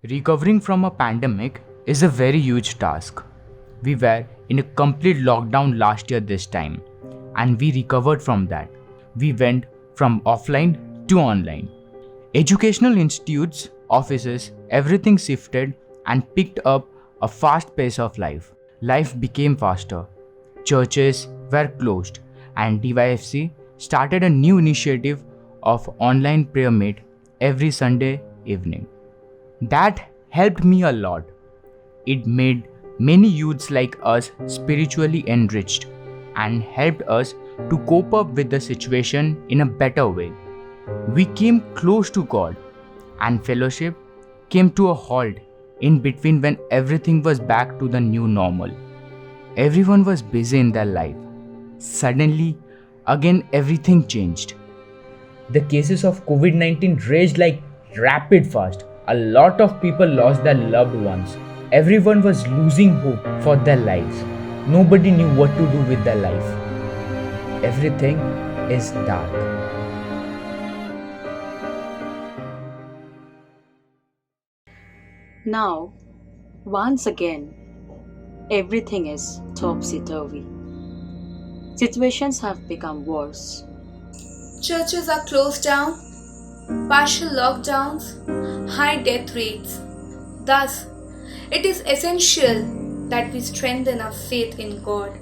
Recovering from a pandemic is a very huge task. We were in a complete lockdown last year this time, and we recovered from that. We went from offline to online. Educational institutes, offices, everything shifted and picked up a fast pace of life. Life became faster. Churches were closed, and DYFC started a new initiative of online prayer meet every Sunday evening. That helped me a lot. It made many youths like us spiritually enriched and helped us to cope up with the situation in a better way. We came close to God, and fellowship came to a halt in between when everything was back to the new normal. Everyone was busy in their life. Suddenly, again everything changed. The cases of COVID 19 raged like rapid fast. A lot of people lost their loved ones. Everyone was losing hope for their lives. Nobody knew what to do with their life. Everything is dark. Now, once again, everything is topsy-turvy. Situations have become worse. Churches are closed down, partial lockdowns, high death rates. Thus, it is essential that we strengthen our faith in God.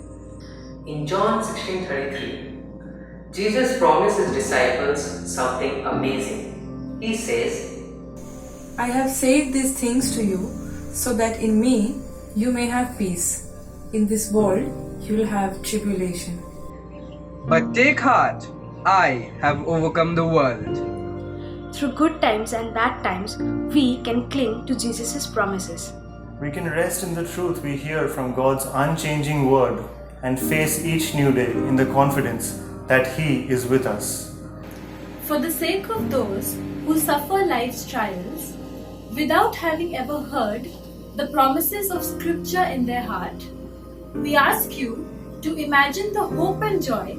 In John 16:33, Jesus promised his disciples something amazing. He says, I have said these things to you so that in me you may have peace. In this world you will have tribulation. But take heart, I have overcome the world. Through good times and bad times, we can cling to Jesus' promises. We can rest in the truth we hear from God's unchanging word and face each new day in the confidence that He is with us. For the sake of those who suffer life's trials, without having ever heard the promises of Scripture in their heart, we ask you to imagine the hope and joy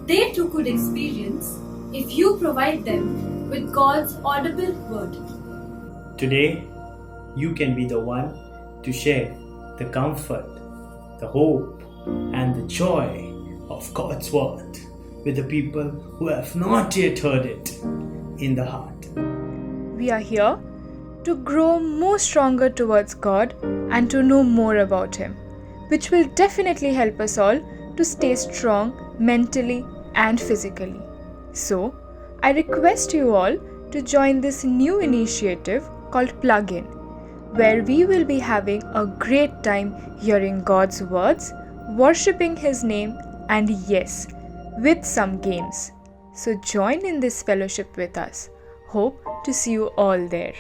they too could experience if you provide them with God's audible word. Today, you can be the one to share the comfort, the hope, and the joy of God's word with the people who have not yet heard it in the heart. We are here to grow more stronger towards God and to know more about Him, which will definitely help us all to stay strong mentally and physically. So, I request you all to join this new initiative called Plug In, where we will be having a great time hearing God's words, worshipping His name, and yes, with some games. So join in this fellowship with us. Hope to see you all there.